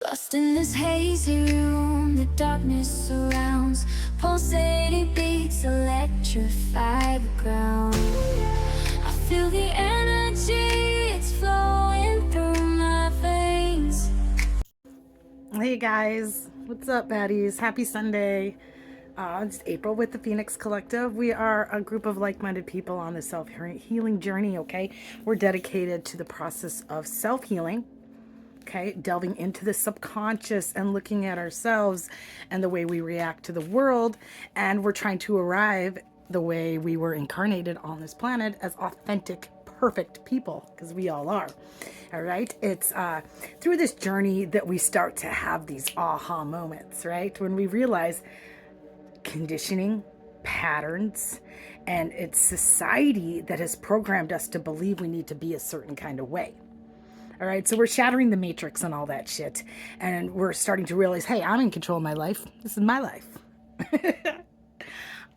Lost in this hazy room, the darkness surrounds. Pulsating beats electrify the ground. I feel the energy, it's flowing through my veins. Hey guys, what's up baddies? Happy Sunday. It's April with the Phoenix Collective. We are a group of like-minded people on the self-healing journey, okay? We're dedicated to the process of self-healing, okay? Delving into the subconscious and looking at ourselves and the way we react to the world. And we're trying to arrive the way we were incarnated on this planet as authentic, perfect people, because we all are. All right. It's through this journey that we start to have these aha moments, right? When we realize conditioning, patterns, and it's society that has programmed us to believe we need to be a certain kind of way. All right, so we're shattering the matrix and all that shit. And we're starting to realize, hey, I'm in control of my life. This is my life.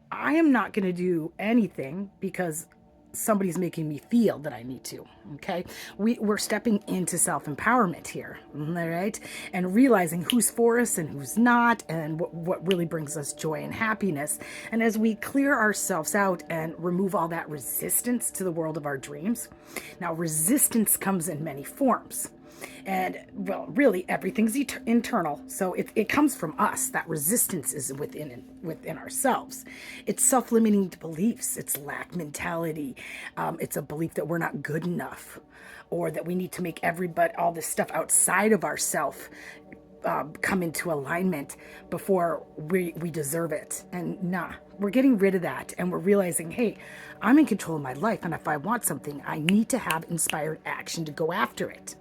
I am not going to do anything because somebody's making me feel that I need to, okay? We're stepping into self-empowerment here, all right? And realizing who's for us and who's not, and what really brings us joy and happiness. And as we clear ourselves out and remove all that resistance to the world of our dreams, now resistance comes in many forms. And well, really everything's internal, so it comes from us. That resistance is within ourselves. It's self-limiting beliefs, it's lack mentality, it's a belief that we're not good enough, or that we need to make all this stuff outside of ourselves come into alignment before we deserve it. And nah, we're getting rid of that, and we're realizing, hey, I'm in control of my life, and if I want something, I need to have inspired action to go after it.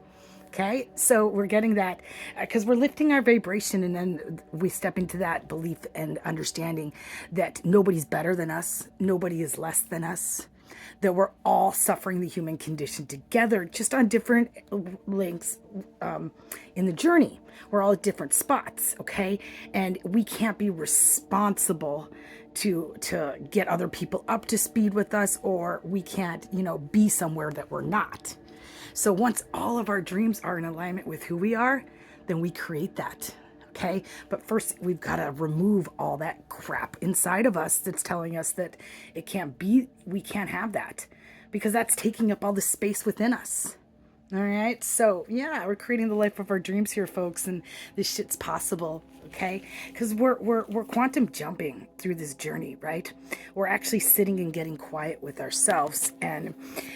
Okay, so we're getting that because we're lifting our vibration, and then we step into that belief and understanding that nobody's better than us, nobody is less than us, that we're all suffering the human condition together, just on different links in the journey. We're all at different spots, okay? And we can't be responsible to get other people up to speed with us, or we can't, be somewhere that we're not. So once all of our dreams are in alignment with who we are, then we create that, okay? But first, we've got to remove all that crap inside of us that's telling us that it can't be, we can't have that, because that's taking up all the space within us. All right, so yeah, we're creating the life of our dreams here, folks, and this shit's possible, okay? Because we're quantum jumping through this journey, right? We're actually sitting and getting quiet with ourselves, and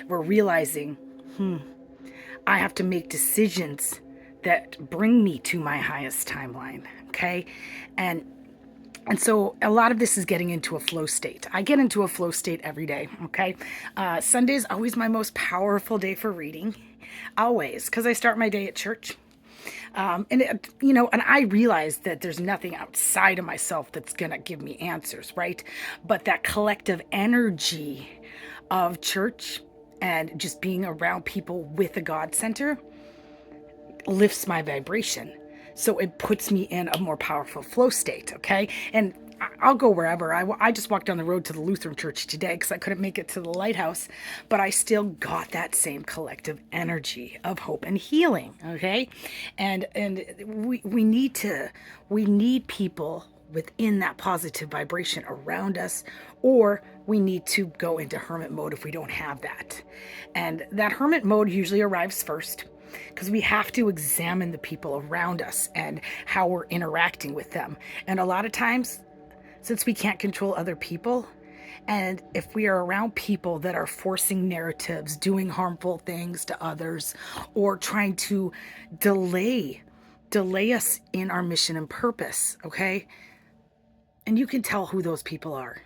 we're realizing, I have to make decisions that bring me to my highest timeline, okay? And so a lot of this is getting into a flow state. I get into a flow state every day, okay? Sunday is always my most powerful day for reading, always, because I start my day at church. And I realize that there's nothing outside of myself that's going to give me answers, right? But that collective energy of church and just being around people with a God center lifts my vibration. So it puts me in a more powerful flow state, okay? And I'll go wherever. I just walked down the road to the Lutheran church today because I couldn't make it to the lighthouse, but I still got that same collective energy of hope and healing, okay? And we need people within that positive vibration around us, or we need to go into hermit mode if we don't have that. And that hermit mode usually arrives first, because we have to examine the people around us and how we're interacting with them. And a lot of times, since we can't control other people, and if we are around people that are forcing narratives, doing harmful things to others, or trying to delay us in our mission and purpose, okay? And you can tell who those people are,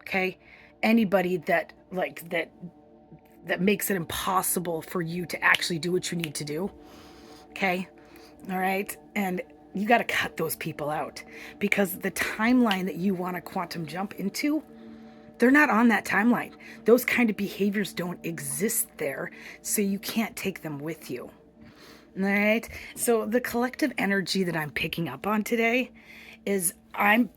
okay? Anybody that makes it impossible for you to actually do what you need to do, okay? All right? And you got to cut those people out, because the timeline that you want to quantum jump into, they're not on that timeline. Those kind of behaviors don't exist there, so you can't take them with you. All right? So the collective energy that I'm picking up on today is I'm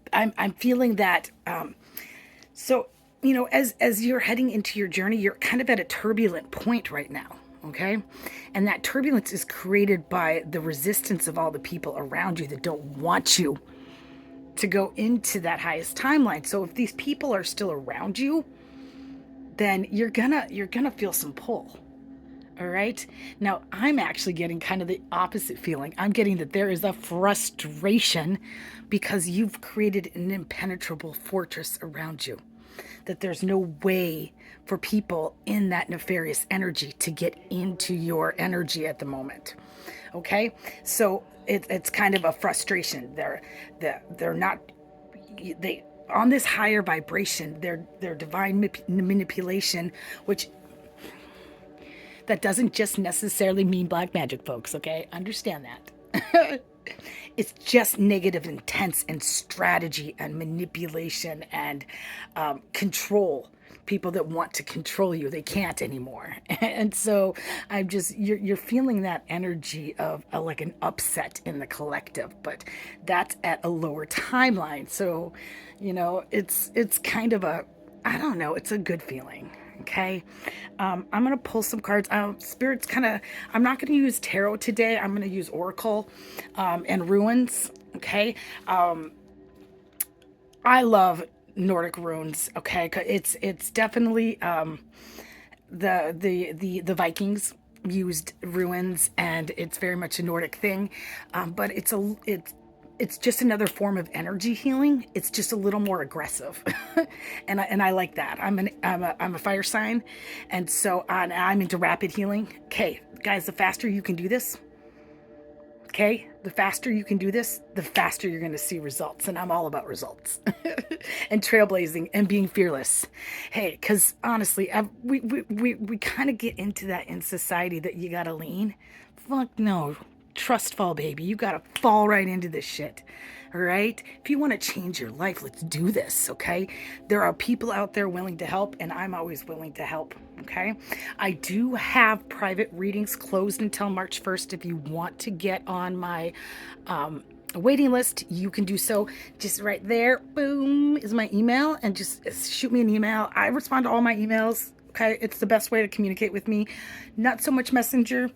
feeling that as you're heading into your journey, you're kind of at a turbulent point right now, okay? And that turbulence is created by the resistance of all the people around you that don't want you to go into that highest timeline. So if these people are still around you, then you're gonna feel some pull. All right. Now I'm actually getting kind of the opposite feeling. I'm getting that there is a frustration because you've created an impenetrable fortress around you. That there's no way for people in that nefarious energy to get into your energy at the moment. Okay. So it's kind of a frustration. They're not, they, on this higher vibration, their divine manipulation, which that doesn't just necessarily mean black magic, folks, okay? Understand that. It's just negative intense and strategy and manipulation and control. People that want to control you, they can't anymore. And so I'm just, you're feeling that energy of like an upset in the collective, but that's at a lower timeline. So, it's kind of a, I don't know, it's a good feeling. Okay. I'm going to pull some cards. Spirit's kind of, I'm not going to use tarot today. I'm going to use Oracle and runes. Okay. I love Nordic runes. Okay. It's definitely the Vikings used runes, and it's very much a Nordic thing. But it's just another form of energy healing. It's just a little more aggressive, and I like that. I'm a fire sign, and so I'm into rapid healing. Okay, guys, the faster you can do this, okay, the faster you can do this, the faster you're going to see results. And I'm all about results and trailblazing and being fearless. Hey, because honestly, we kind of get into that in society that you got to lean. Fuck no. Trust fall, baby. You got to fall right into this shit. All right. If you want to change your life, let's do this. Okay. There are people out there willing to help, and I'm always willing to help. Okay. I do have private readings closed until March 1st. If you want to get on my waiting list, you can do so. Just right there, boom, is my email, and just shoot me an email. I respond to all my emails. Okay. It's the best way to communicate with me. Not so much Messenger.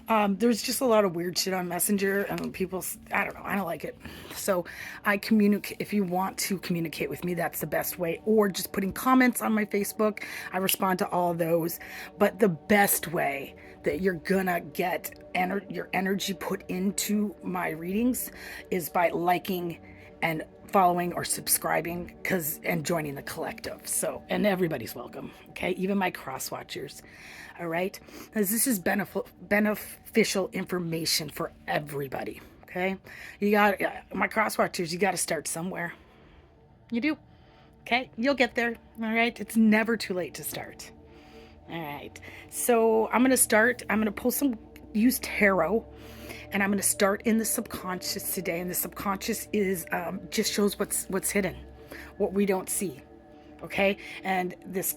There's just a lot of weird shit on Messenger, and people, I don't know, I don't like it. So I communicate, if you want to communicate with me, that's the best way, or just putting comments on my Facebook. I respond to all of those. But the best way that you're gonna get your energy put into my readings is by liking and following or subscribing, and joining the collective. So, and everybody's welcome. Okay. Even my cross watchers. All right. Because this is beneficial information for everybody. Okay. You got my cross watchers. You got to start somewhere. You do. Okay. You'll get there. All right. It's never too late to start. All right. So I'm going to pull use tarot. And I'm going to start in the subconscious today. And the subconscious is just shows what's hidden, what we don't see. Okay. And this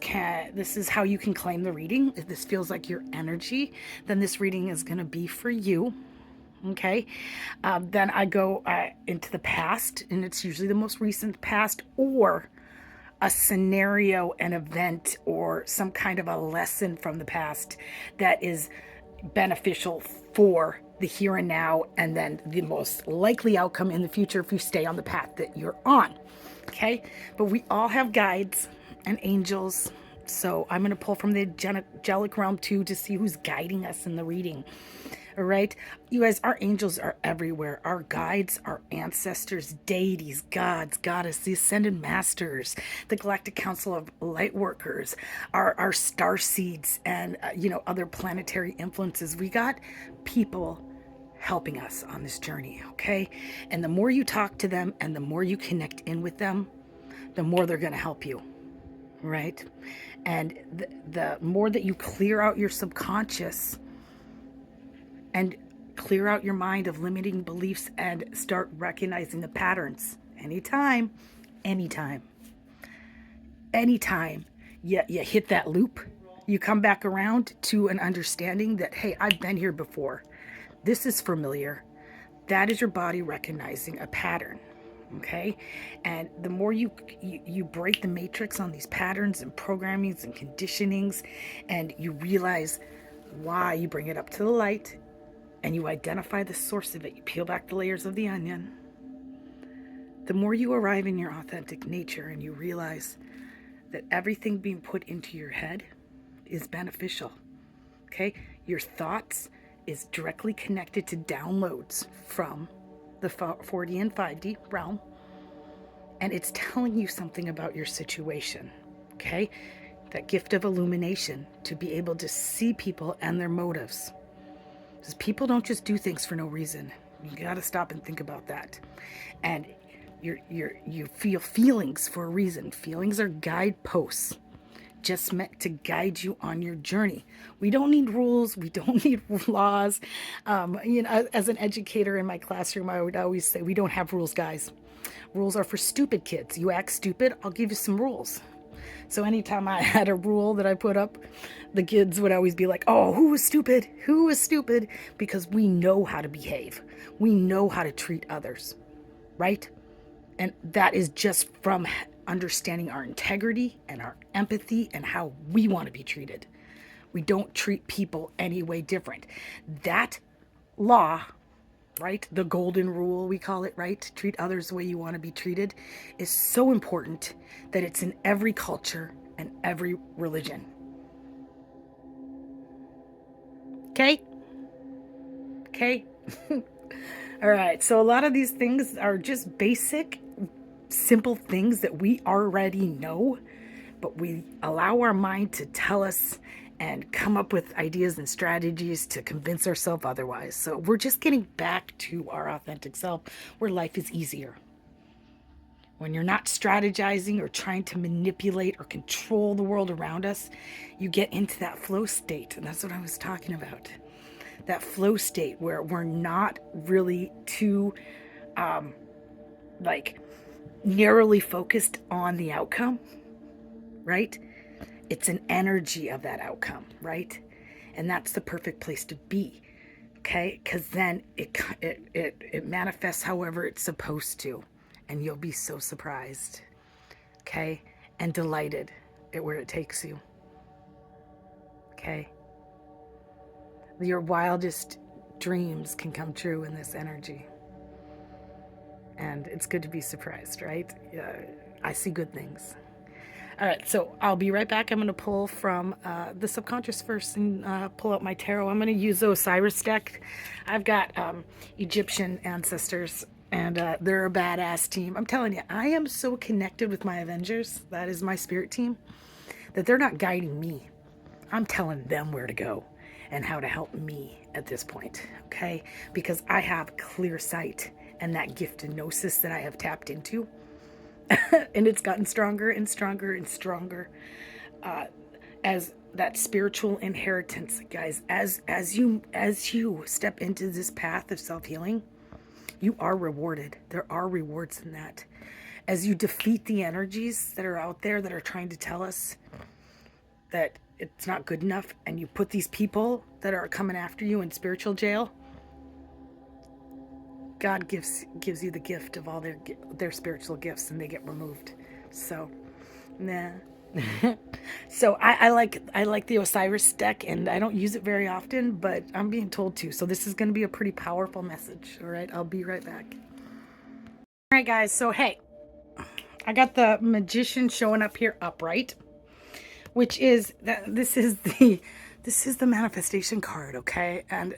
is how you can claim the reading. If this feels like your energy, then this reading is going to be for you. Okay. Then I go into the past, and it's usually the most recent past, or a scenario, an event, or some kind of a lesson from the past that is beneficial for the here and now, and then the most likely outcome in the future if you stay on the path that you're on. Okay. But we all have guides and angels. So I'm going to pull from the angelic realm too, to see who's guiding us in the reading. All right. You guys, our angels are everywhere. Our guides, our ancestors, deities, gods, goddesses, the Ascendant Masters, the Galactic Council of Light Workers, our star seeds, and, other planetary influences. We got people helping us on this journey. Okay. And the more you talk to them and the more you connect in with them, the more they're going to help you. Right. And the more that you clear out your subconscious and clear out your mind of limiting beliefs and start recognizing the patterns. Anytime you hit that loop, you come back around to an understanding that, hey, I've been here before. This is familiar. That is your body recognizing a pattern. Okay. And the more you break the matrix on these patterns and programmings and conditionings, and you realize why, you bring it up to the light and you identify the source of it. You peel back the layers of the onion. The more you arrive in your authentic nature and you realize that everything being put into your head is beneficial, okay? Your thoughts is directly connected to downloads from the 4D and 5D realm, and it's telling you something about your situation, okay? That gift of illumination to be able to see people and their motives. Because people don't just do things for no reason. You got to stop and think about that. And you feel feelings for a reason. Feelings are guideposts, just meant to guide you on your journey. We don't need rules. We don't need laws. As an educator in my classroom, I would always say, we don't have rules, guys. Rules are for stupid kids. You act stupid, I'll give you some rules. So anytime I had a rule that I put up, the kids would always be like, oh, who was stupid? Who was stupid? Because we know how to behave. We know how to treat others, right? And that is just from understanding our integrity and our empathy and how we want to be treated. We don't treat people any way different. That law, right? The golden rule, we call it, right? Treat others the way you want to be treated, is so important that it's in every culture and every religion. Okay? Okay? All right. So a lot of these things are just basic, simple things that we already know, but we allow our mind to tell us and come up with ideas and strategies to convince ourselves otherwise. So we're just getting back to our authentic self where life is easier. When you're not strategizing or trying to manipulate or control the world around us, you get into that flow state. And that's what I was talking about. That flow state where we're not really too narrowly focused on the outcome, right? It's an energy of that outcome, right? And that's the perfect place to be, okay? Because then it manifests however it's supposed to, and you'll be so surprised, okay? And delighted at where it takes you, okay? Your wildest dreams can come true in this energy. And it's good to be surprised, right? I see good things. All right, so I'll be right back. I'm going to pull from the subconscious first and pull out my tarot. I'm going to use the Osiris deck. I've got Egyptian ancestors, and they're a badass team. I'm telling you, I am so connected with my Avengers, that is my spirit team, that they're not guiding me. I'm telling them where to go and how to help me at this point, okay? Because I have clear sight and that gift of gnosis that I have tapped into. And it's gotten stronger and stronger and stronger as that spiritual inheritance, guys. As you step into this path of self-healing, you are rewarded. There are rewards in that. As you defeat the energies that are out there that are trying to tell us that it's not good enough, and you put these people that are coming after you in spiritual jail, God gives you the gift of all their spiritual gifts, and they get removed. So, nah. So I like the Osiris deck, and I don't use it very often, but I'm being told to. So this is going to be a pretty powerful message. All right, I'll be right back. All right, guys. So hey, I got the Magician showing up here upright, which is this is the manifestation card. Okay, and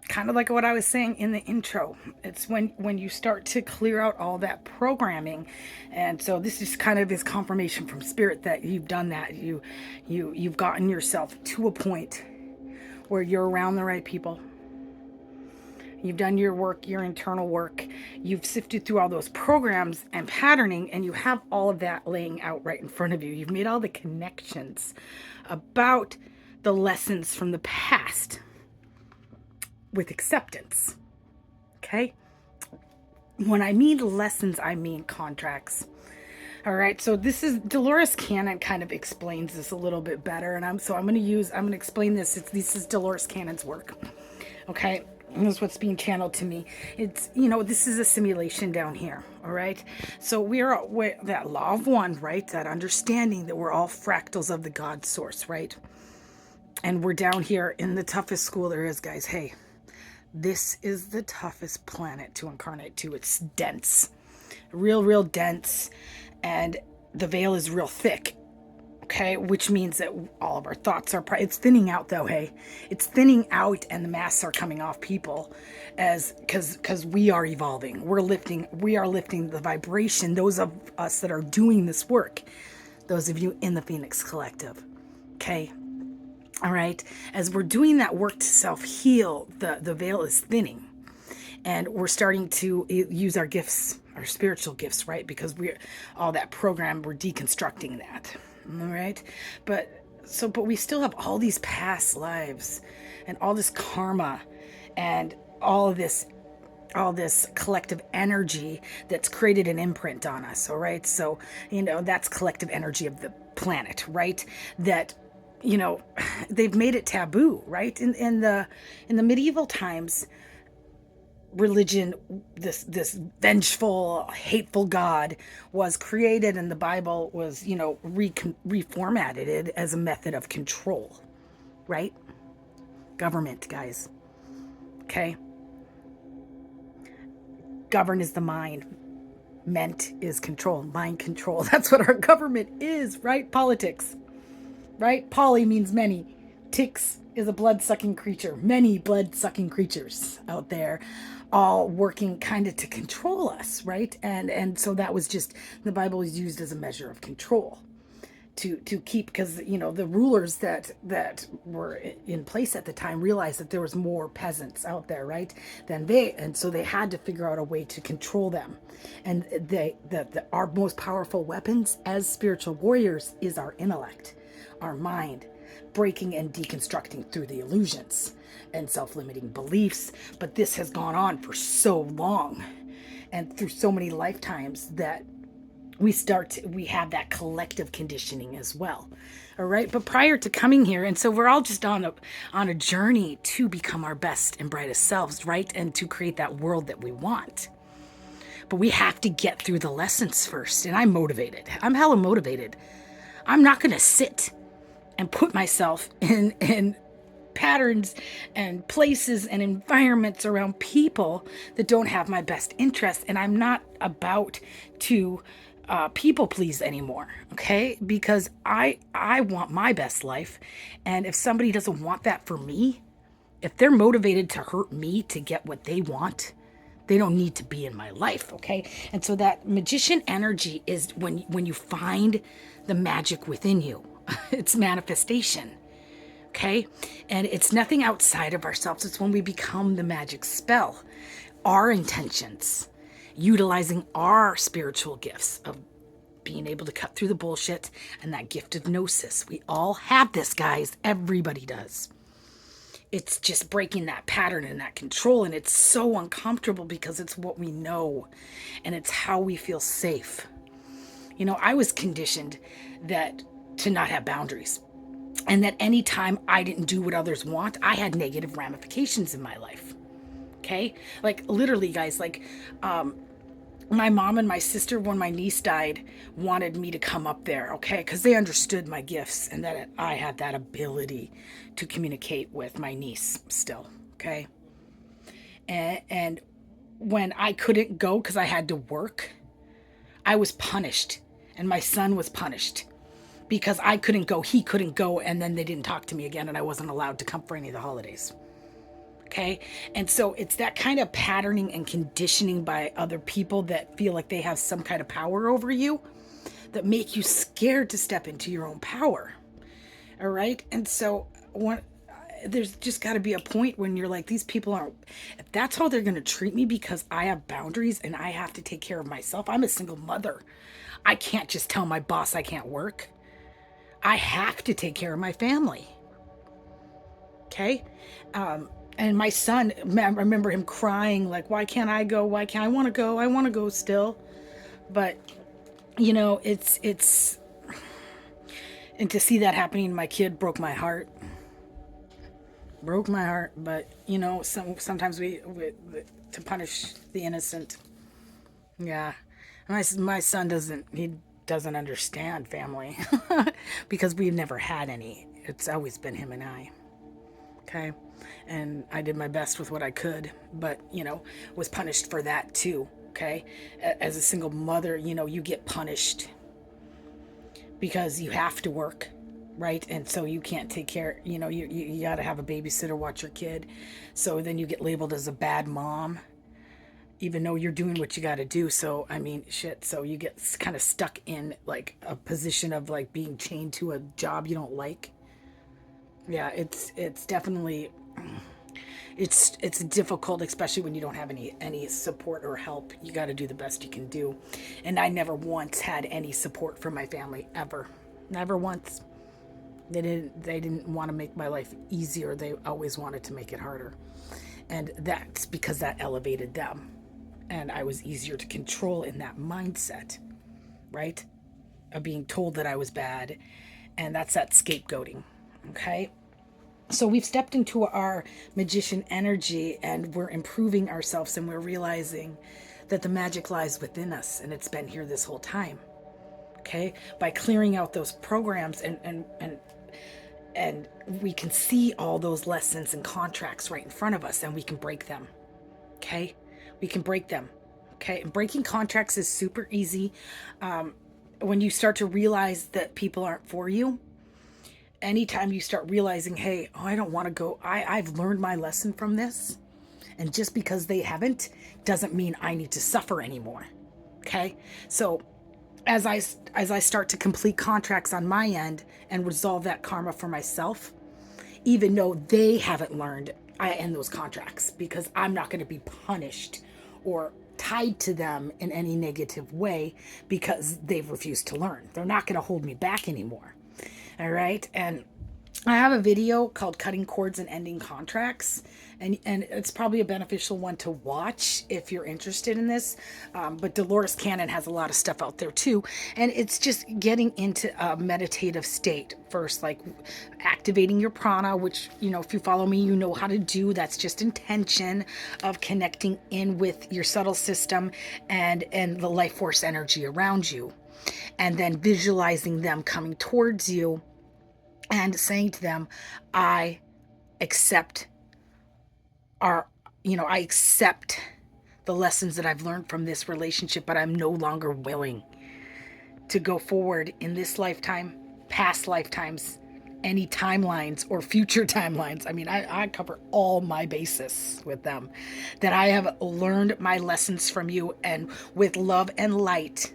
kind of like what I was saying in the intro, it's when you start to clear out all that programming. And so this is kind of his confirmation from spirit that you've done that. You've gotten yourself to a point where you're around the right people. You've done your work, your internal work. You've sifted through all those programs and patterning, and you have all of that laying out right in front of you. You've made all the connections about the lessons from the past with acceptance, okay? When I mean lessons, I mean contracts. All right, so this is Dolores Cannon kind of explains this a little bit better, and I'm going to explain this. This is Dolores Cannon's work, okay? And that's what's being channeled to me. It's, you know, this is a simulation down here. All right. So we're that law of one, right? That understanding that we're all fractals of the God source, right? And we're down here in the toughest school there is, guys. Hey, this is the toughest planet to incarnate to. It's dense, real dense. And the veil is real thick. Okay, which means that all of our thoughts are, it's thinning out though, hey? It's thinning out and the masks are coming off people as, because we are evolving. We are lifting the vibration, those of us that are doing this work, those of you in the Phoenix Collective, okay? All right, as we're doing that work to self-heal, the veil is thinning. And we're starting to use our gifts, our spiritual gifts, right? Because we're all that program, we're deconstructing that, all right? But we still have all these past lives and all this karma and all this collective energy that's created an imprint on us, all right? So, you know, that's collective energy of the planet, right? That, you know, they've made it taboo, right? In the medieval times, religion, this vengeful, hateful God was created, and the Bible was, you know, reformatted as a method of control, right? Government, guys. Okay? Govern is the mind. Ment is control. Mind control. That's what our government is, right? Politics, right? Poly means many. Ticks is a blood-sucking creature. Many blood-sucking creatures out there, all working kind of to control us, right? And so that was just, the Bible was used as a measure of control to keep, because, you know, the rulers that were in place at the time realized that there was more peasants out there, right, than they, and so they had to figure out a way to control them. And our most powerful weapons as spiritual warriors is our intellect, our mind, breaking and deconstructing through the illusions and self-limiting beliefs. But this has gone on for so long and through so many lifetimes that we have that collective conditioning as well. All right. But prior to coming here, and so we're all just on a journey to become our best and brightest selves, right? And to create that world that we want. But we have to get through the lessons first. And I'm motivated. I'm hella motivated. I'm not going to sit and put myself in patterns and places and environments around people that don't have my best interest. And I'm not about to people please anymore, okay? Because I want my best life. And if somebody doesn't want that for me, if they're motivated to hurt me to get what they want, they don't need to be in my life, okay? And so that magician energy is when you find the magic within you. It's manifestation, okay? And it's nothing outside of ourselves. It's when we become the magic spell. Our intentions, utilizing our spiritual gifts of being able to cut through the bullshit and that gift of gnosis. We all have this, guys. Everybody does. It's just breaking that pattern and that control. And it's so uncomfortable because it's what we know and it's how we feel safe. You know, I was conditioned to not have boundaries, and that anytime I didn't do what others want, I had negative ramifications in my life. Okay? Like literally, guys, like my mom and my sister, when my niece died, wanted me to come up there, okay? Because they understood my gifts and that I had that ability to communicate with my niece still, okay? And when I couldn't go because I had to work, I was punished, and my son was punished because I couldn't go, he couldn't go, and then they didn't talk to me again, and I wasn't allowed to come for any of the holidays. Okay. And so it's that kind of patterning and conditioning by other people that feel like they have some kind of power over you that make you scared to step into your own power. All right. And so there's just got to be a point when you're like, these people aren't, if that's how they're going to treat me because I have boundaries and I have to take care of myself. I'm a single mother. I can't just tell my boss I can't work. I have to take care of my family. Okay. And my son, I remember him crying, like, why can't I go? Why can't I want to go? I want to go still. But, you know, and to see that happening to my kid broke my heart. Broke my heart, but you know, sometimes we to punish the innocent. Yeah, my son doesn't understand family because we've never had any. It's always been him and I. Okay, and I did my best with what I could, but you know, was punished for that too. Okay, as a single mother, you know, you get punished because you have to work, right? And so you can't take care, you know, you got to have a babysitter watch your kid. So then you get labeled as a bad mom, even though you're doing what you got to do. So, I mean, shit. So you get kind of stuck in like a position of like being chained to a job you don't like. Yeah, it's definitely it's difficult, especially when you don't have any support or help. You got to do the best you can do. And I never once had any support from my family ever. Never once. They didn't want to make my life easier. They always wanted to make it harder. And that's because that elevated them. And I was easier to control in that mindset, right? Of being told that I was bad. And that's that scapegoating. Okay? So we've stepped into our magician energy and we're improving ourselves and we're realizing that the magic lies within us and it's been here this whole time. Okay? By clearing out those programs and we can see all those lessons and contracts right in front of us and we can break them. Okay? We can break them. Okay? And breaking contracts is super easy. When you start to realize that people aren't for you, anytime you start realizing, hey, oh, I don't want to go, I've learned my lesson from this. And just because they haven't doesn't mean I need to suffer anymore. Okay? So as I start to complete contracts on my end and resolve that karma for myself, even though they haven't learned, I end those contracts because I'm not going to be punished or tied to them in any negative way because they've refused to learn. They're not going to hold me back anymore. All right. And I have a video called Cutting Cords and Ending Contracts, and it's probably a beneficial one to watch if you're interested in this. But Dolores Cannon has a lot of stuff out there too, and it's just getting into a meditative state first, like activating your prana, which, you know, if you follow me, you know how to do. That's just intention of connecting in with your subtle system and the life force energy around you, and then visualizing them coming towards you and saying to them, I accept I accept the lessons that I've learned from this relationship, but I'm no longer willing to go forward in this lifetime, past lifetimes, any timelines or future timelines. I mean, I cover all my bases with them, that I have learned my lessons from you, and with love and light,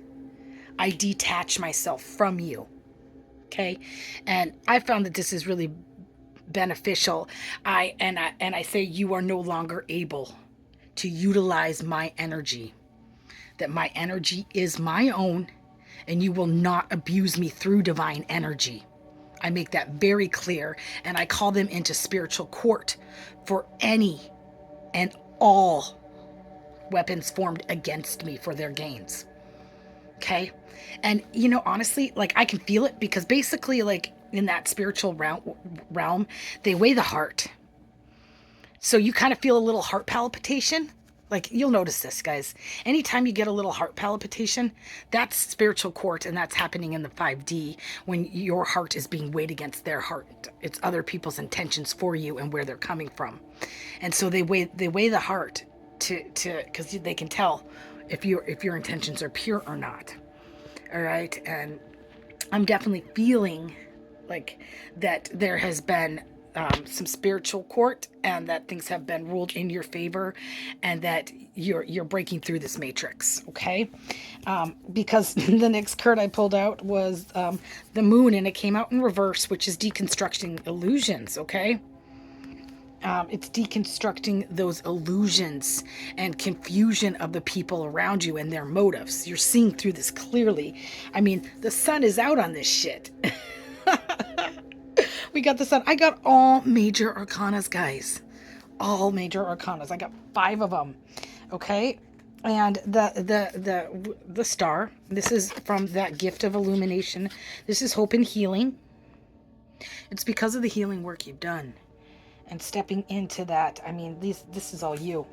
I detach myself from you. Okay. And I found that this is really beneficial. I say you are no longer able to utilize my energy, that my energy is my own and you will not abuse me through divine energy. I make that very clear, and I call them into spiritual court for any and all weapons formed against me for their gains. Okay. And, you know, honestly, like I can feel it because basically, like in that spiritual realm, they weigh the heart. So you kind of feel a little heart palpitation. Like you'll notice this, guys. Anytime you get a little heart palpitation, that's spiritual court, and that's happening in the 5D when your heart is being weighed against their heart. It's other people's intentions for you and where they're coming from. And so they weigh the heart to because they can tell if your intentions are pure or not. All right. And I'm definitely feeling like that there has been some spiritual court, and that things have been ruled in your favor, and that you're breaking through this matrix. Okay. Because the next card I pulled out was the moon, and it came out in reverse, which is deconstructing illusions. Okay. It's deconstructing those illusions and confusion of the people around you and their motives. You're seeing through this clearly. I mean, the sun is out on this shit. We got the sun. I got all major arcanas, guys. All major arcanas. I got 5 of them. Okay. And the star. This is from that gift of illumination. This is hope and healing. It's because of the healing work you've done. and stepping into that. I mean, this is all you.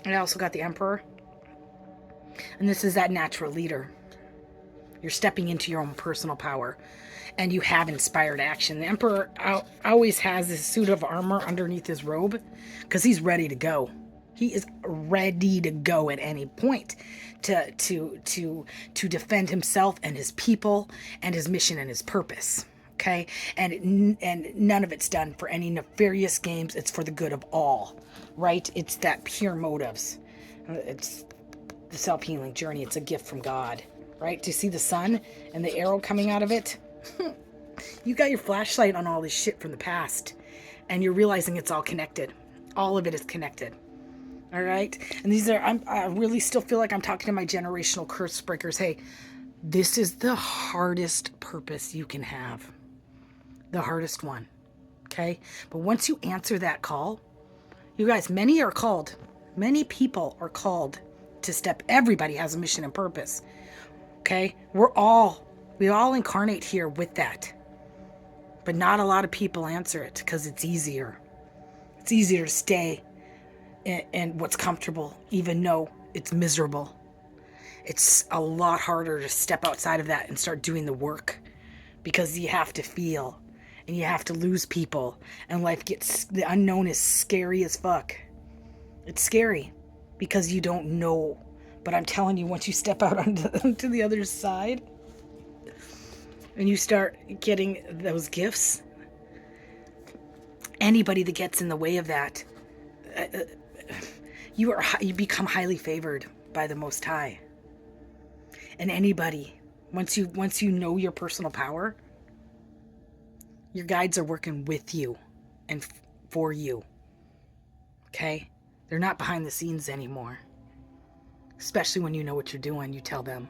And I also got the Emperor. And this is that natural leader. You're stepping into your own personal power. And you have inspired action. The Emperor always has this suit of armor underneath his robe because he's ready to go. He is ready to go at any point to defend himself and his people and his mission and his purpose. Okay, and none of it's done for any nefarious games. It's for the good of all, right? It's that pure motives. It's the self-healing journey. It's a gift from God, right? To see the sun and the arrow coming out of it. You got your flashlight on all this shit from the past, and you're realizing it's all connected. All of it is connected. All right. And these are, I really still feel like I'm talking to my generational curse breakers. Hey, this is the hardest purpose you can have. The hardest one. Okay. But once you answer that call, you guys, many are called. Many people are called to step. Everybody has a mission and purpose. Okay. We all incarnate here with that. But not a lot of people answer it because it's easier. It's easier to stay and what's comfortable, even though it's miserable. It's a lot harder to step outside of that and start doing the work because you have to feel and you have to lose people, and life gets, the unknown is scary as fuck. It's scary because you don't know. But I'm telling you, once you step out onto the other side and you start getting those gifts, anybody that gets in the way of that, you become highly favored by the Most High. And anybody, once you know your personal power, your guides are working with you and for you. Okay? They're not behind the scenes anymore. Especially when you know what you're doing, you tell them.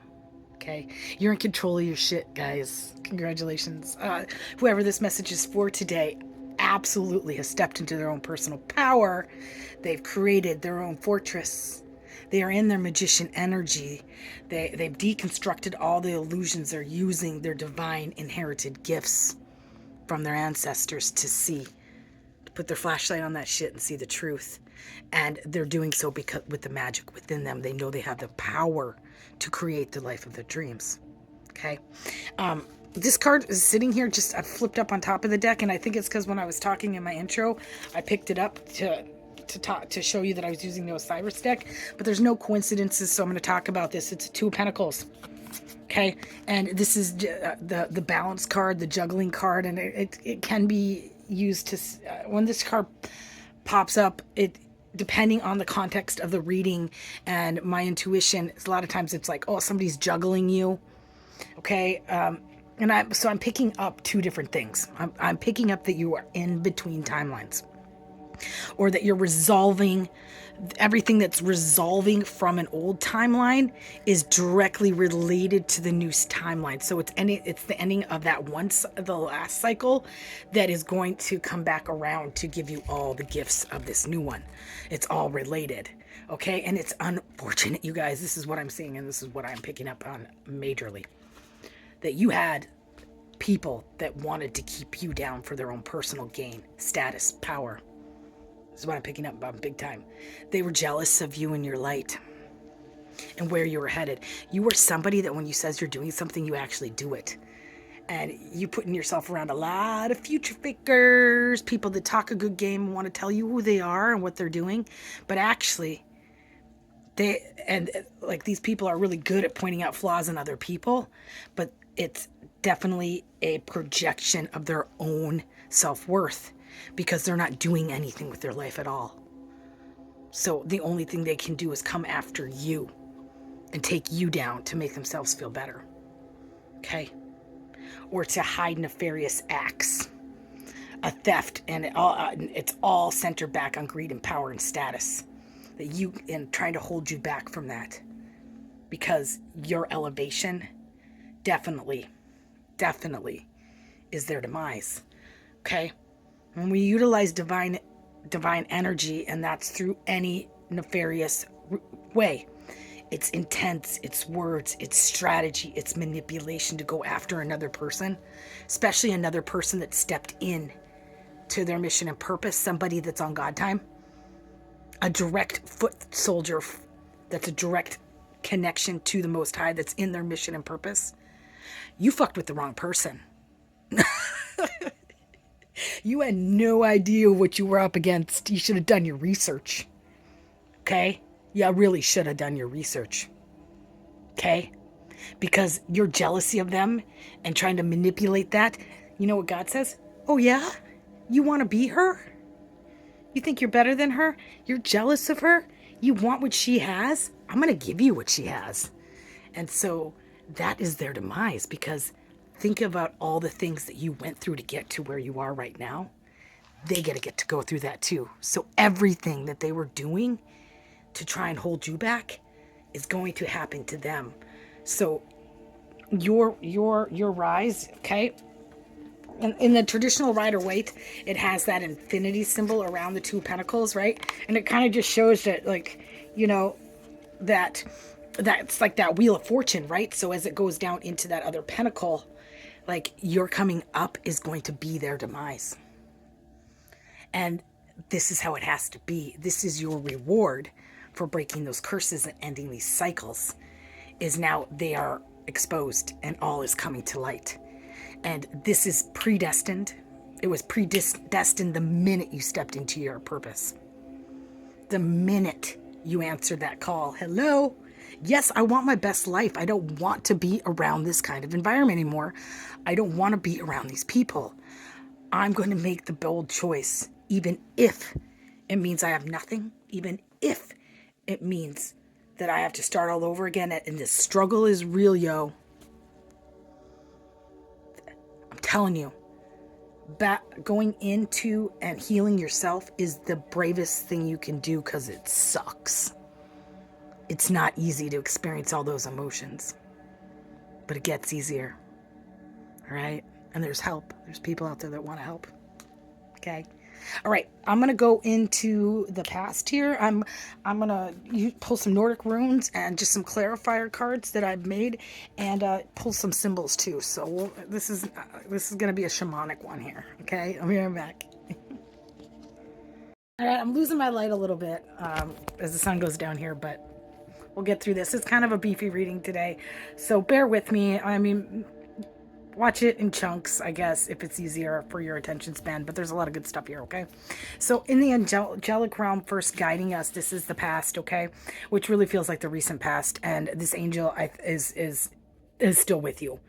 Okay? You're in control of your shit, guys. Congratulations. Whoever this message is for today absolutely has stepped into their own personal power. They've created their own fortress. They are in their magician energy. They've deconstructed all the illusions. They're using their divine inherited gifts from their ancestors to see, to put their flashlight on that shit and see the truth. And they're doing so because with the magic within them, they know they have the power to create the life of their dreams. Okay. This card is sitting here, I flipped up on top of the deck, and I think it's because when I was talking in my intro, I picked it up to show you that I was using the Osiris deck, but there's no coincidences, so I'm going to talk about this. It's a Two of Pentacles. Okay, and this is the balance card, the juggling card, and it can be used to, when this card pops up, it, depending on the context of the reading and my intuition, a lot of times it's like, oh, somebody's juggling you. Okay, and I'm picking up two different things. I'm picking up that you are in between timelines, or that you're resolving everything that's resolving from an old timeline is directly related to the new timeline. So it's the ending of that the last cycle that is going to come back around to give you all the gifts of this new one. It's all related. Okay. And it's unfortunate, you guys, this is what I'm seeing. And this is what I'm picking up on majorly, that you had people that wanted to keep you down for their own personal gain, status, power. This is what I'm picking up on big time. They were jealous of you and your light and where you were headed. You were somebody that when you says you're doing something, you actually do it. And you putting yourself around a lot of future fakers, people that talk a good game and want to tell you who they are and what they're doing. But actually, these people are really good at pointing out flaws in other people, but it's definitely a projection of their own self-worth, because they're not doing anything with their life at all. So the only thing they can do is come after you and take you down to make themselves feel better. Okay? Or to hide nefarious acts, a theft, and it's all centered back on greed and power and status, and trying to hold you back from that, because your elevation definitely is their demise. Okay? When we utilize divine energy, and that's through any nefarious way, It's intense, it's words, it's strategy, it's manipulation to go after another person, especially another person that stepped in to their mission and purpose, somebody that's on God time, a direct foot soldier that's a direct connection to the Most High that's in their mission and purpose. You fucked with the wrong person. You had no idea what you were up against. You should have done your research. Okay? You really should have done your research. Okay? Because your jealousy of them and trying to manipulate that, you know what God says? Oh, yeah? You want to be her? You think you're better than her? You're jealous of her? You want what she has? I'm going to give you what she has. And so that is their demise, because think about all the things that you went through to get to where you are right now. They get to go through that too. So everything that they were doing to try and hold you back is going to happen to them. So your rise, okay? In the traditional Rider-Waite, it has that infinity symbol around the 2 pentacles, right? And it kind of just shows that, like, you know, that's like that Wheel of Fortune, right? So as it goes down into that other pentacle, like, your coming up is going to be their demise. And this is how it has to be. This is your reward for breaking those curses and ending these cycles, is now they are exposed and all is coming to light. And this is predestined. It was predestined the minute you stepped into your purpose. The minute you answered that call. Hello? Yes, I want my best life. I don't want to be around this kind of environment anymore. I don't want to be around these people. I'm going to make the bold choice, even if it means I have nothing, even if it means that I have to start all over again. And this struggle is real, yo. I'm telling you, going into and healing yourself is the bravest thing you can do, because it sucks. It's not easy to experience all those emotions, but it gets easier. All right? And there's help. There's people out there that want to help. Okay? All right, I'm going to go into the past here. I'm going to pull some Nordic runes and just some clarifier cards that I've made, and pull some symbols too. So this is going to be a shamanic one here. Okay, I'll be right back. All right, I'm losing my light a little bit as the sun goes down here, but we'll get through this. It's kind of a beefy reading today, so bear with me. I mean, watch it in chunks, I guess, if it's easier for your attention span, but there's a lot of good stuff here, okay? So in the angelic realm, first guiding us, this is the past, okay? Which really feels like the recent past, and this angel is still with you.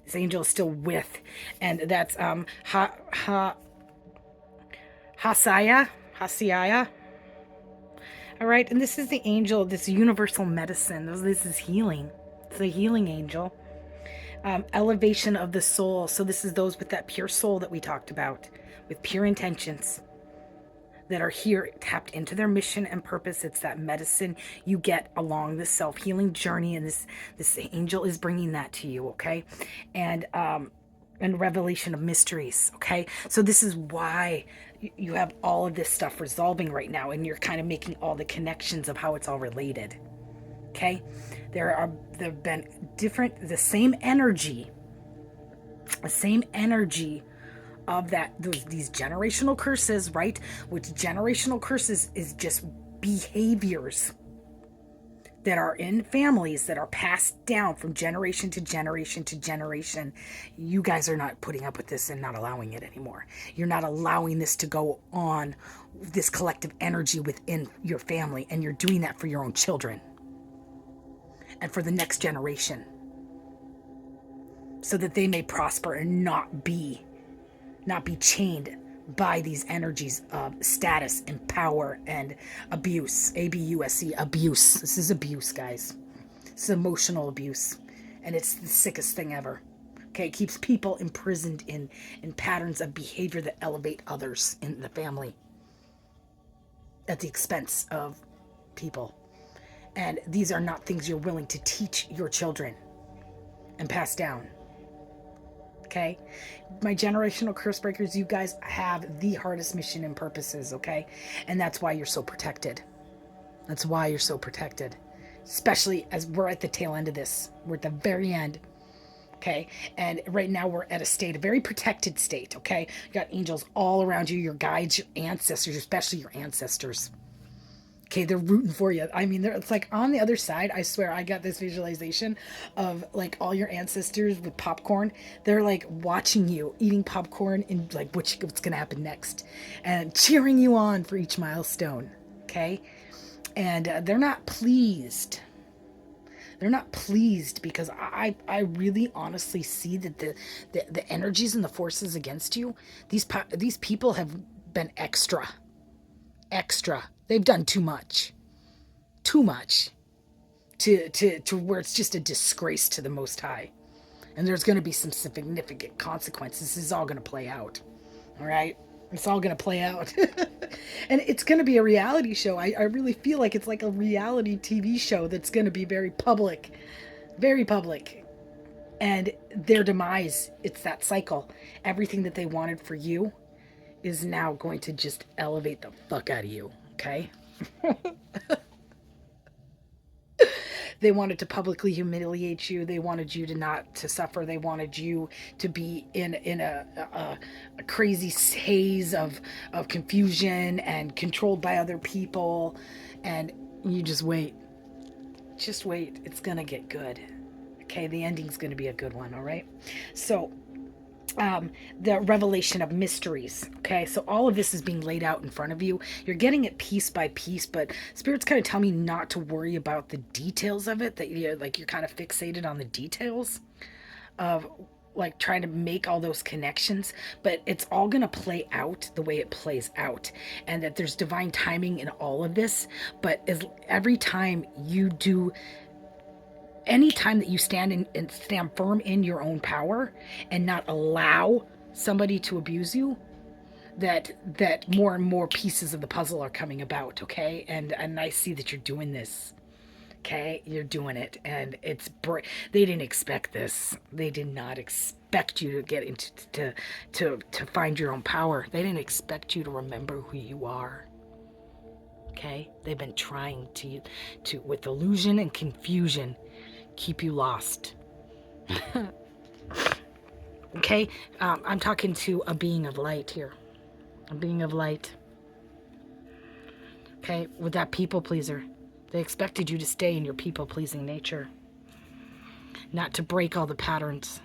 This angel is still with, and that's Hasiaya. All right, and this is the angel, this universal medicine. This is healing. It's a healing angel. Elevation of the soul. So this is those with that pure soul that we talked about, with pure intentions, that are here tapped into their mission and purpose. It's that medicine you get along this self-healing journey, and this angel is bringing that to you, okay? And revelation of mysteries, okay? So this is why you have all of this stuff resolving right now, and you're kind of making all the connections of how it's all related. Okay, there have been the same energy of these generational curses, right? Which generational curses is just behaviors that are in families that are passed down from generation to generation to generation. You guys are not putting up with this and not allowing it anymore. You're not allowing this to go on, this collective energy within your family, and you're doing that for your own children and for the next generation, so that they may prosper and not be chained by these energies of status and power and abuse. ABUSE, abuse. This is abuse, guys. This is emotional abuse, and it's the sickest thing ever. Okay, it keeps people imprisoned in patterns of behavior that elevate others in the family at the expense of people. And these are not things you're willing to teach your children and pass down. Okay? My generational curse breakers, you guys have the hardest mission and purposes, okay? And that's why you're so protected. That's why you're so protected. especially as we're at the tail end of this. We're at the very end. Okay. And right now we're at a very protected state. Okay. You got angels all around you, your guides, your ancestors, especially your ancestors. Okay, they're rooting for you. I mean, it's like on the other side, I swear, I got this visualization of like all your ancestors with popcorn. They're like watching you eating popcorn and like what's going to happen next and cheering you on for each milestone. Okay. And they're not pleased. They're not pleased because I really honestly see that the energies and the forces against you, these people have been extra. They've done too much to where it's just a disgrace to the Most High. And there's going to be some significant consequences. This is all going to play out. All right. It's all going to play out. And it's going to be a reality show. I really feel like it's like a reality TV show that's going to be very public. Very public. And their demise, it's that cycle. Everything that they wanted for you is now going to just elevate the fuck out of you. Okay? They wanted to publicly humiliate you. They wanted you to not to suffer. They wanted you to be in a crazy haze of confusion and controlled by other people. And you just wait. Just wait. It's going to get good. Okay, the ending's going to be a good one, all right? So the revelation of mysteries. Okay, so all of this is being laid out in front of you. You're getting it piece by piece, but spirits kind of tell me not to worry about the details of it. That you're kind of fixated on the details of like trying to make all those connections, but it's all going to play out the way it plays out, and that there's divine timing in all of this. But every time you do, any time that you stand firm in your own power and not allow somebody to abuse you, that more and more pieces of the puzzle are coming about. Okay, and I see that you're doing this. Okay, you're doing it, and they didn't expect this. They did not expect you to get into to find your own power. They didn't expect you to remember who you are. Okay, they've been trying to with illusion and confusion keep you lost. Okay, I'm talking to a being of light here. A being of light. Okay, with that people pleaser. They expected you to stay in your people pleasing nature, not to break all the patterns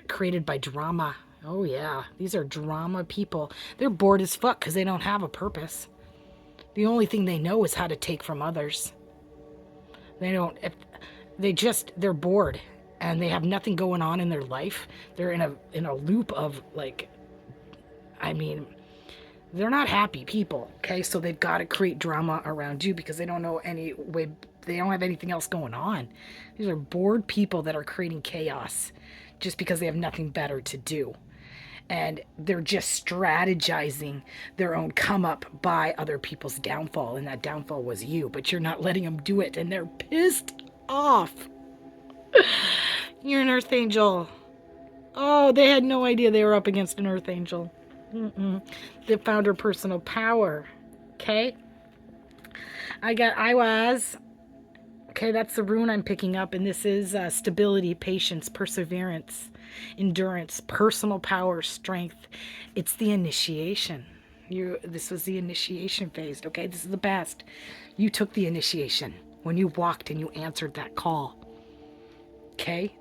created by drama. Oh yeah, these are drama people. They're bored as fuck because they don't have a purpose. The only thing they know is how to take from others. They're bored and they have nothing going on in their life. They're in a loop of like, I mean, they're not happy people. Okay, so they've got to create drama around you because they don't know any way. They don't have anything else going on. These are bored people that are creating chaos just because they have nothing better to do. And they're just strategizing their own come up by other people's downfall. And that downfall was you, but you're not letting them do it. And they're pissed off. You're an earth angel. Oh, they had no idea they were up against an earth angel. They found her personal power. Okay. I was. Okay, that's the rune I'm picking up. And this is stability, patience, perseverance, endurance, personal power, strength. It's the initiation. This was the initiation phase. Okay, this is the past. You took the initiation when you walked and you answered that call. Okay.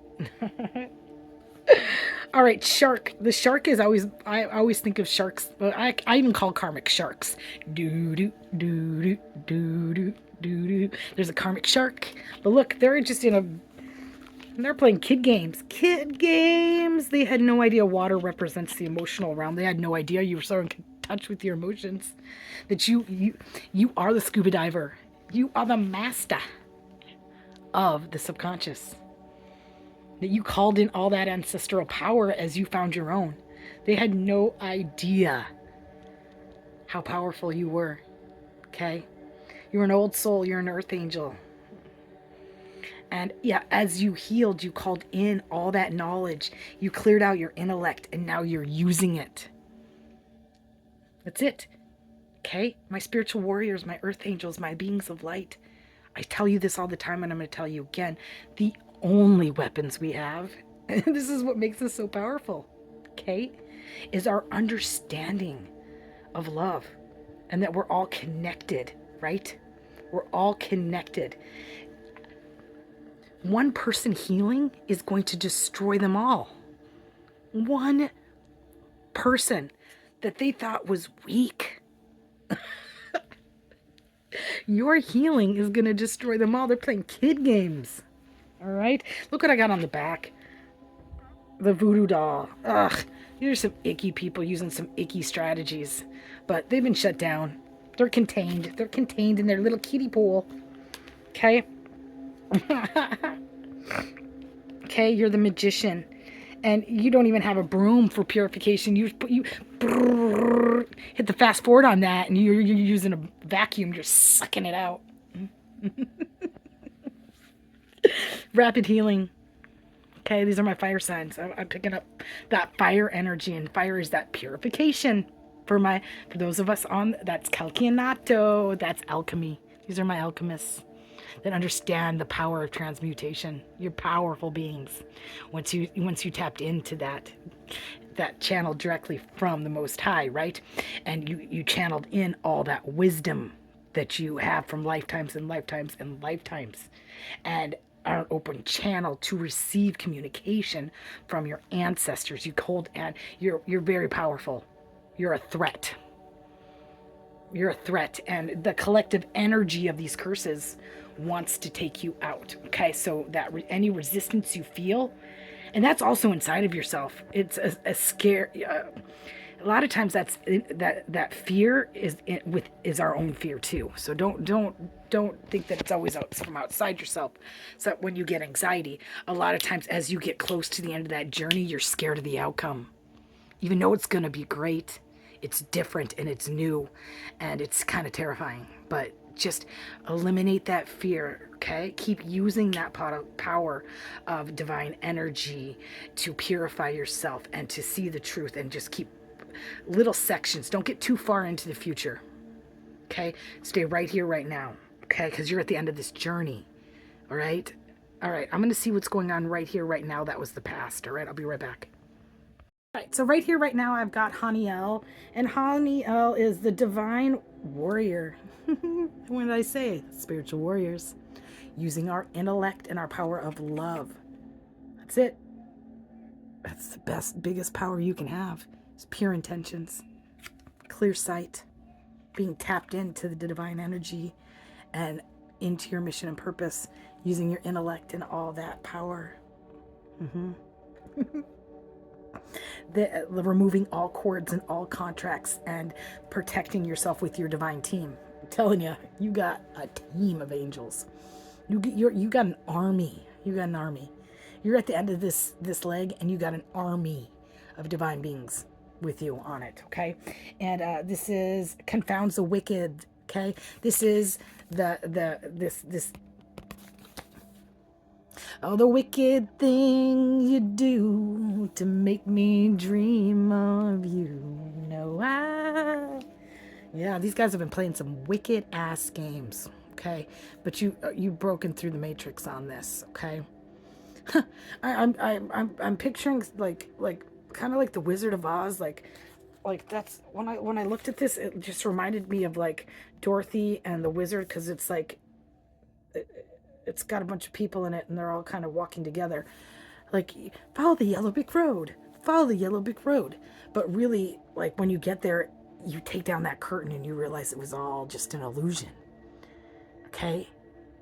All right, shark. The shark is always, I always think of sharks. I even call karmic sharks. Do do do do do do do. There's a karmic shark. But look, they're just they're playing kid games. Kid games. They had no idea water represents the emotional realm. They had no idea you were so in touch with your emotions. That you are the scuba diver. You are the master of the subconscious. That you called in all that ancestral power as you found your own. They had no idea how powerful you were. Okay? You're an old soul. You're an earth angel. And yeah, as you healed, you called in all that knowledge. You cleared out your intellect, and now you're using it. That's it. Okay? My spiritual warriors, my earth angels, my beings of light. I tell you this all the time, and I'm going to tell you again. The only weapons we have, and this is what makes us so powerful, okay, is our understanding of love and that we're all connected, right? We're all connected. One person healing is going to destroy them all. One person that they thought was weak, your healing is going to destroy them all. They're playing kid games. All right? Look what I got on the back. The voodoo doll. Ugh. These are some icky people using some icky strategies. But they've been shut down. They're contained. They're contained in their little kiddie pool. Okay? Okay, you're the magician. And you don't even have a broom for purification. You hit the fast forward on that, and you're using a vacuum. You're sucking it out. Rapid healing. Okay, these are my fire signs. I'm picking up that fire energy, and fire is that purification. For those of us on, that's calcinato. That's alchemy. These are my alchemists that understand the power of transmutation. You're powerful beings. Once you tapped into that channel directly from the Most High, right? And you channeled in all that wisdom that you have from lifetimes and lifetimes and lifetimes, and are an open channel to receive communication from your ancestors. You hold, and you're very powerful. You're a threat. You're a threat, and the collective energy of these curses wants to take you out. Okay, so that any resistance you feel, and that's also inside of yourself. It's a scare. A lot of times that fear is our own fear too. So don't think that it's always from outside yourself. So when you get anxiety, a lot of times as you get close to the end of that journey, you're scared of the outcome. Even though it's going to be great, it's different and it's new and it's kind of terrifying. But just eliminate that fear, okay? Keep using that power of divine energy to purify yourself and to see the truth, and just keep little sections. Don't get too far into the future, okay? Stay right here, right now, okay? Because you're at the end of this journey, all right? All right, I'm going to see what's going on right here, right now. That was the past, all right? I'll be right back. All right, so right here, right now, I've got Haniel, and Haniel is the divine warrior. What did I say? Spiritual warriors, using our intellect and our power of love. That's it. That's the best, biggest power you can have. It's pure intentions, clear sight, being tapped into the divine energy and into your mission and purpose, using your intellect and all that power. Removing all cords and all contracts and protecting yourself with your divine team. I'm telling you, you got a team of angels. You got an army. You got an army. You're at the end of this leg, and you got an army of divine beings with you on it. Okay, and this is confounds the wicked. Okay, this is this. Oh, the wicked thing you do to make me dream of you. Yeah, these guys have been playing some wicked ass games. Okay, but you've broken through the matrix on this. Okay, I'm picturing like kind of like the Wizard of Oz. Like that's when I looked at this, it just reminded me of like Dorothy and the Wizard, because it's like. It's got a bunch of people in it, and they're all kind of walking together. Like, follow the yellow brick road. Follow the yellow brick road. But really, like, when you get there, you take down that curtain and you realize it was all just an illusion. Okay?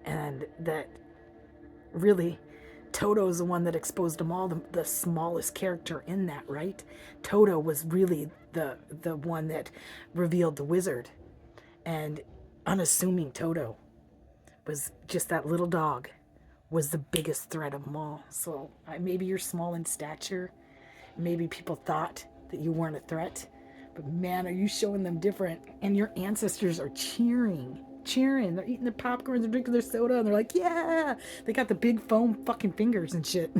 And that really, Toto is the one that exposed them all, the smallest character in that, right? Toto was really the one that revealed the wizard. And unassuming Toto was just that little dog was the biggest threat of them all. So maybe you're small in stature. Maybe people thought that you weren't a threat. But man, are you showing them different. And your ancestors are cheering. They're eating their popcorn, they're drinking their soda, and they're like, yeah! They got the big foam fucking fingers and shit.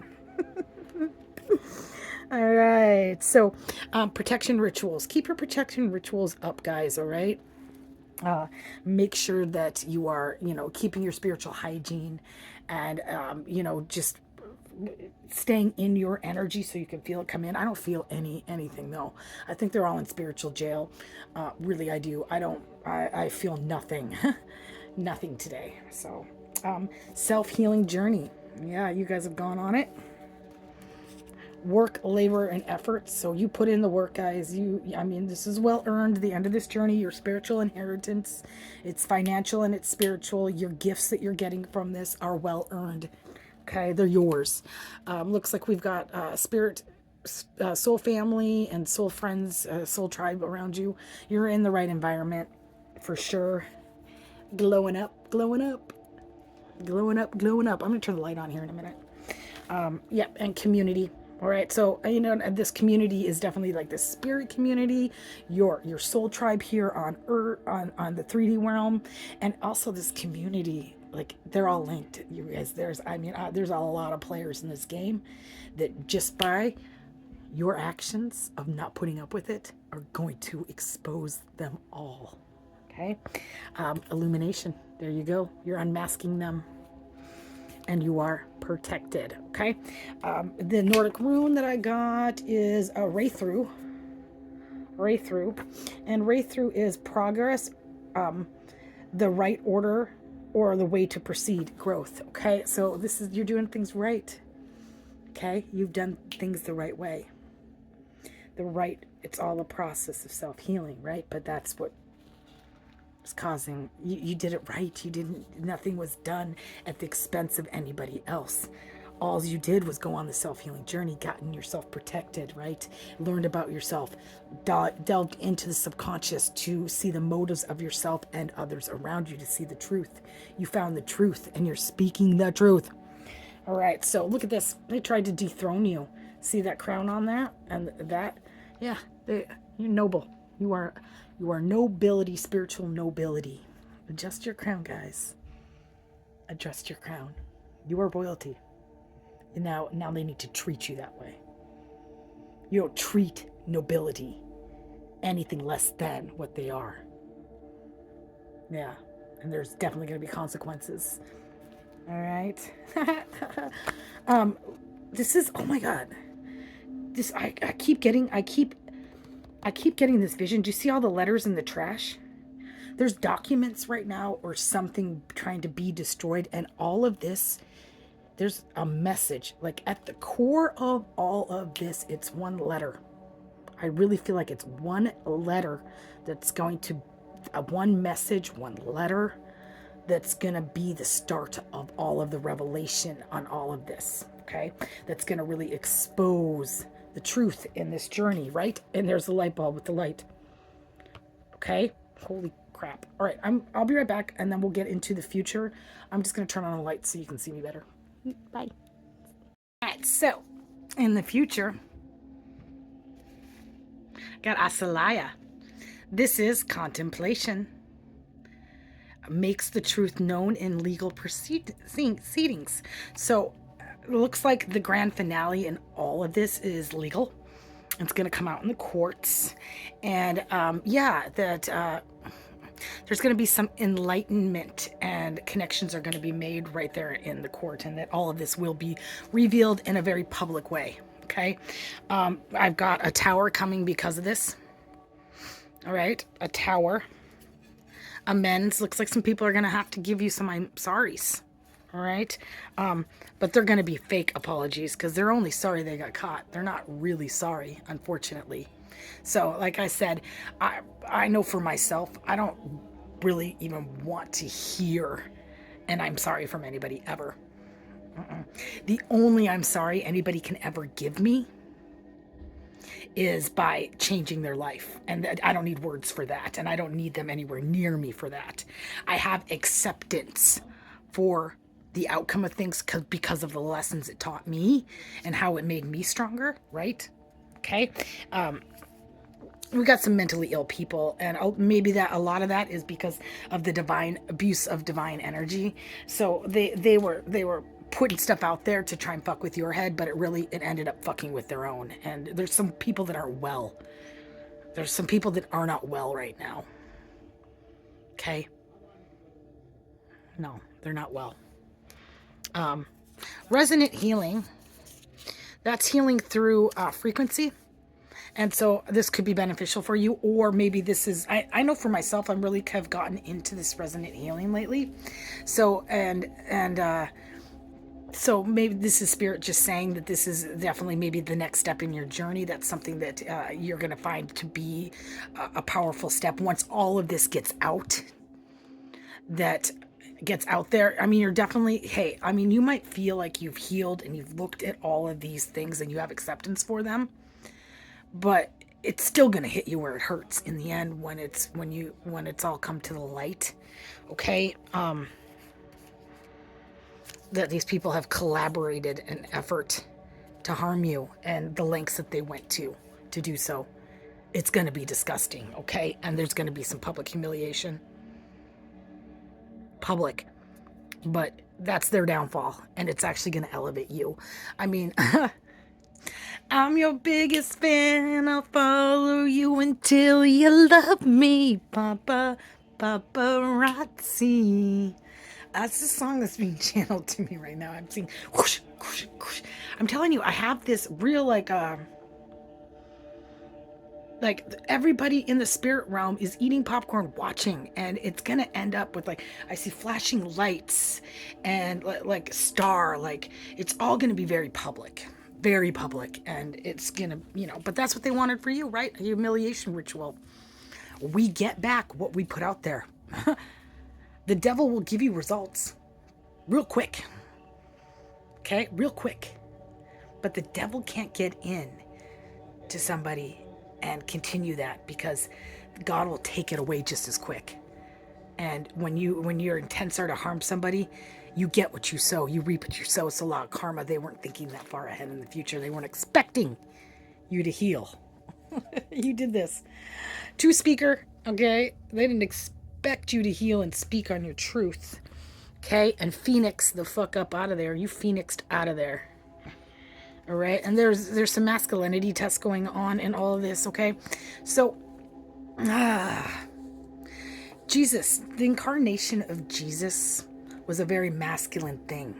All right. So protection rituals. Keep your protection rituals up, guys, all right? Make sure that you are, keeping your spiritual hygiene, and, just staying in your energy so you can feel it come in. I don't feel anything though. I think they're all in spiritual jail. Really, I do. I feel nothing, nothing today. So, self-healing journey. Yeah, you guys have gone on it. Work, labor, and effort. So you put in the work, guys. This is well earned. The end of this journey, your spiritual inheritance, it's financial and it's spiritual. Your gifts that you're getting from this are well earned. Okay, they're yours. Looks like we've got spirit, soul family, and soul friends, soul tribe around you. You're in the right environment for sure. Glowing up, glowing up, glowing up, glowing up. I'm gonna turn the light on here in a minute. Yep, and community. All right, so this community is definitely like the spirit community, your soul tribe here on Earth, on the 3D realm, and also this community. Like, they're all linked, you guys. There's a lot of players in this game that just by your actions of not putting up with it are going to expose them all. Okay, illumination. There you go. You're unmasking them, and you are protected. Okay, the Nordic rune that I got is a Ray through, and Ray through is progress, the right order, or the way to proceed, growth. Okay, so this is, you're doing things right. Okay, you've done things the right way. It's all a process of self-healing, right? But that's what was causing, you did it right. Nothing was done at the expense of anybody else. All you did was go on the self-healing journey, gotten yourself protected, right? Learned about yourself, delved into the subconscious to see the motives of yourself and others around you, to see the truth. You found the truth, and you're speaking the truth. All right, so look at this. They tried to dethrone you. See that crown on that? And that? Yeah, you're noble. You are nobility, spiritual nobility. Adjust your crown, guys. Adjust your crown. You are royalty. And now they need to treat you that way. You don't treat nobility anything less than what they are. Yeah, and there's definitely going to be consequences. All right. This is, oh my God. This I keep getting this vision. Do you see all the letters in the trash? There's documents right now or something trying to be destroyed, and all of this, there's a message. Like, at the core of all of this, it's one letter. I really feel like it's one letter that's going to, one message, one letter that's going to be the start of all of the revelation on all of this, okay? That's going to really expose the truth in this journey, right? And there's the light bulb with the light. Okay? Holy crap. All right, I'll be right back, and then we'll get into the future. I'm just going to turn on the light so you can see me better. Bye. All right, so in the future, got Asalaya. This is contemplation. Makes the truth known in legal proceedings. So it looks like the grand finale in all of this is legal. It's going to come out in the courts. And there's going to be some enlightenment, and connections are going to be made right there in the court, and that all of this will be revealed in a very public way. Okay. I've got a tower coming because of this. All right. A tower. Amends. Looks like some people are going to have to give you some I'm sorries. All right. But they're going to be fake apologies, because they're only sorry they got caught. They're not really sorry, unfortunately. So, like I said, I know for myself, I don't really even want to hear an I'm sorry from anybody ever. The only I'm sorry anybody can ever give me is by changing their life. And I don't need words for that. And I don't need them anywhere near me for that. I have acceptance for the outcome of things because of the lessons it taught me and how it made me stronger, right? Okay. We got some mentally ill people, and maybe that a lot of that is because of the divine abuse of divine energy. So they were putting stuff out there to try and fuck with your head, but it ended up fucking with their own. And there's some people that aren't well. There's some people that are not well right now. Okay? No, they're not well. Resonant healing, that's healing through frequency. And so this could be beneficial for you, or maybe this is, I know for myself, I'm really have gotten into this resonant healing lately. So, so maybe this is spirit just saying that this is definitely maybe the next step in your journey. That's something that you're going to find to be a powerful step once all of this gets out, that gets out there. I mean, you're definitely, hey, I mean, you might feel like you've healed and you've looked at all of these things and you have acceptance for them, but it's still going to hit you where it hurts in the end when it's all come to the light. Okay? That these people have collaborated an effort to harm you and the lengths that they went to do so. It's going to be disgusting, okay? And there's going to be some public humiliation. Public. But that's their downfall, and it's actually going to elevate you. I mean, I'm your biggest fan. I'll follow you until you love me, Papa, paparazzi. That's the song that's being channeled to me right now. I'm seeing whoosh, whoosh, whoosh. I'm telling you, I have this real like everybody in the spirit realm is eating popcorn watching, and it's gonna end up with like I see flashing lights and like star, like it's all gonna be very public, and it's gonna, but that's what they wanted for you, right? A humiliation ritual. We get back what we put out there. The devil will give you results real quick. Okay, real quick. But the devil can't get in to somebody and continue that, because God will take it away just as quick. And when your intents are to harm somebody, you get what you sow. You reap what you sow. It's a law of karma. They weren't thinking that far ahead in the future. They weren't expecting you to heal. You did this. Two speaker, okay? They didn't expect you to heal and speak on your truth. Okay? And Phoenix the fuck up out of there. You phoenixed out of there. All right? And there's some masculinity tests going on in all of this, okay? So, Jesus, the incarnation of Jesus was a very masculine thing.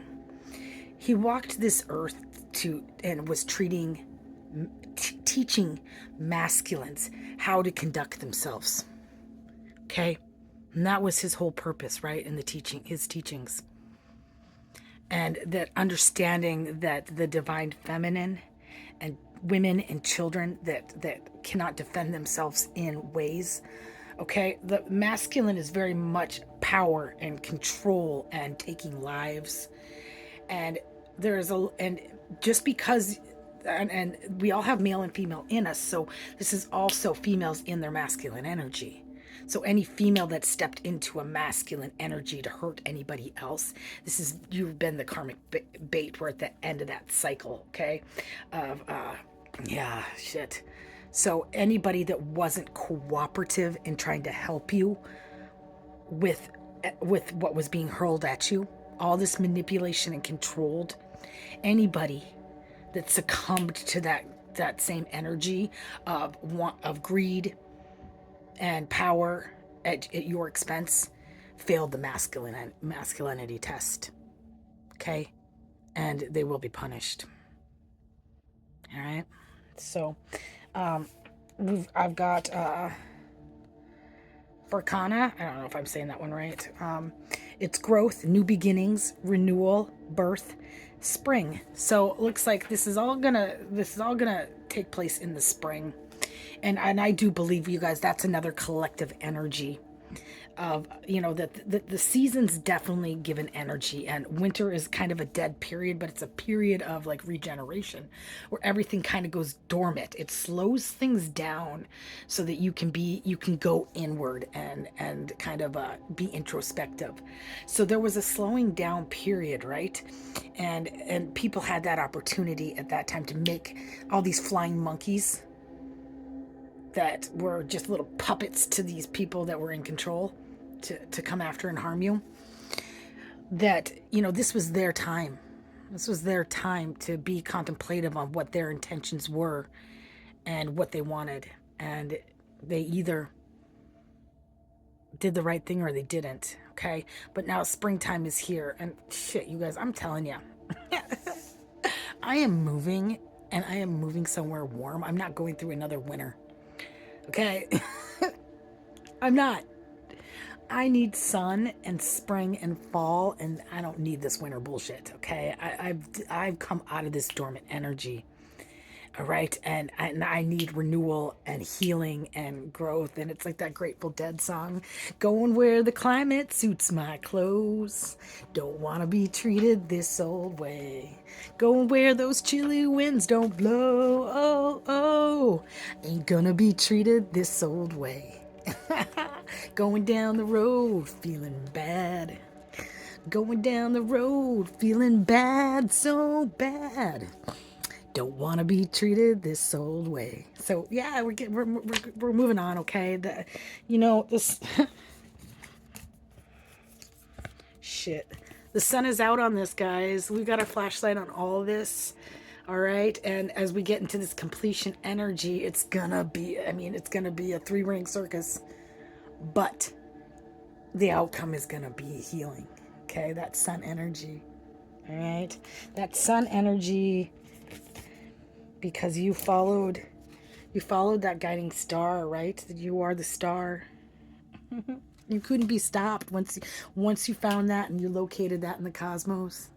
He walked this earth and was teaching masculines how to conduct themselves. Okay? And that was his whole purpose, right? In his teachings. And that understanding that the divine feminine and women and children that cannot defend themselves in ways. Okay, the masculine is very much power and control and taking lives, and just because, and we all have male and female in us, so this is also females in their masculine energy. So any female that stepped into a masculine energy to hurt anybody else, you've been the karmic bait. We're at the end of that cycle, okay? Shit. So anybody that wasn't cooperative in trying to help you with what was being hurled at you, all this manipulation and controlled, anybody that succumbed to that same energy of greed and power at your expense failed the masculinity test. Okay? And they will be punished. All right? So, I've got Farkana. I don't know if I'm saying that one right. It's growth, new beginnings, renewal, birth, spring. So it looks like this is all gonna take place in the spring. And I do believe, you guys, that's another collective energy of, that the seasons definitely give an energy, and winter is kind of a dead period, but it's a period of like regeneration where everything kind of goes dormant. It slows things down so that you can go inward and kind of be introspective. So there was a slowing down period, right? And people had that opportunity at that time to make all these flying monkeys that were just little puppets to these people that were in control to come after and harm you. That, this was their time. This was their time to be contemplative on what their intentions were and what they wanted. And they either did the right thing or they didn't. Okay. But now springtime is here. And shit, you guys, I'm telling you, I am moving, and I am moving somewhere warm. I'm not going through another winter. Okay. I'm not. I need sun and spring and fall, and I don't need this winter bullshit. Okay. I've come out of this dormant energy. All right. And I need renewal and healing and growth. And it's like that Grateful Dead song, going where the climate suits my clothes. Don't want to be treated this old way. Going where those chilly winds don't blow. Oh, oh. Ain't gonna be treated this old way. Going down the road feeling bad. Going down the road feeling bad, so bad. Don't want to be treated this old way. So yeah, we're moving on. Okay, this shit. The sun is out on this, guys. We got a flashlight on all of this. All right, and as we get into this completion energy, it's gonna be. I mean, it's gonna be a 3-ring circus, but the outcome is gonna be healing. Okay, that sun energy. All right, that sun energy. Because you followed that guiding star, right? You are the star. You couldn't be stopped once you found that and you located that in the cosmos,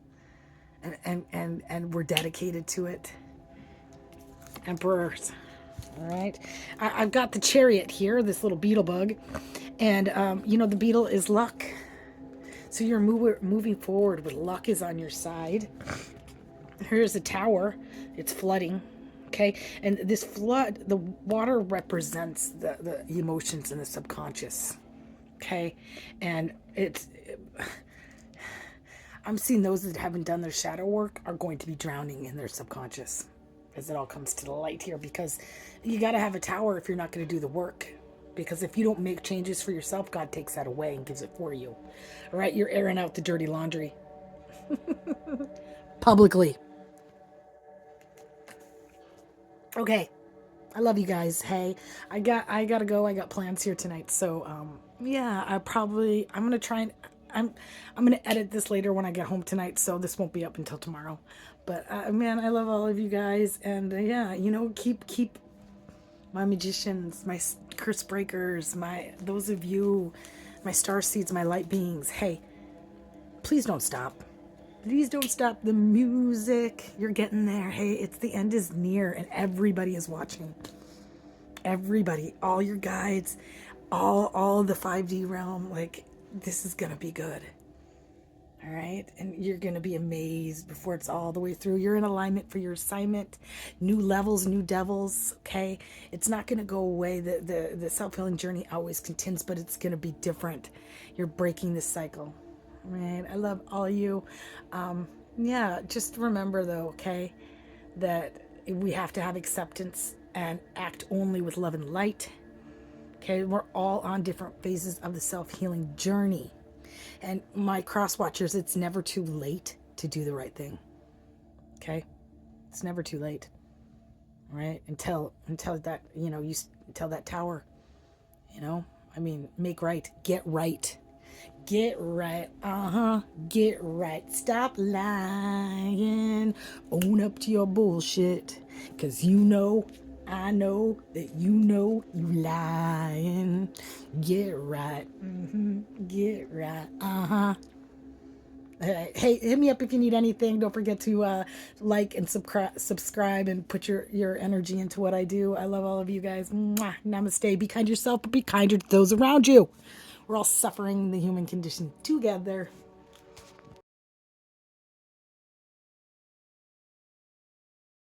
and were dedicated to it. Emperors. All right. I've got the Chariot here, this little beetle bug, and the beetle is luck. So you're moving forward with luck is on your side. Here's a tower. It's flooding. Okay. And this flood, the water represents the emotions in the subconscious. Okay. And I'm seeing those that haven't done their shadow work are going to be drowning in their subconscious as it all comes to the light here, because you got to have a tower if you're not going to do the work. Because if you don't make changes for yourself, God takes that away and gives it for you. All right. You're airing out the dirty laundry publicly. Okay. I love you guys. Hey, I gotta go. I got plans here tonight. So, yeah, I'm gonna try and I'm gonna edit this later when I get home tonight. So this won't be up until tomorrow. But man, I love all of you guys, and yeah, keep my magicians, my curse breakers, those of you, my star seeds, my light beings. Hey, please don't stop. Please don't stop the music. You're getting there. Hey, the end is near, and everybody is watching. Everybody, all your guides, all the 5D realm, like, this is gonna be good. All right, and you're gonna be amazed before it's all the way through. You're in alignment for your assignment. New levels, new devils. Okay, it's not gonna go away. The self-healing journey always continues, but it's gonna be different. You're breaking this cycle. Right, I love all of you. Yeah, just remember though, okay, that we have to have acceptance and act only with love and light. Okay, we're all on different phases of the self-healing journey. And my cross watchers, it's never too late to do the right thing. Okay, it's never too late. Right, until that, you tell that tower, make right, get right. Get right, get right. Stop lying. Own up to your bullshit. Cause I know that you lying. Get right, get right, Hey, hit me up if you need anything. Don't forget to like and subscribe and put your energy into what I do. I love all of you guys. Mwah. Namaste. Be kind to yourself, but be kinder to those around you. We're all suffering the human condition together.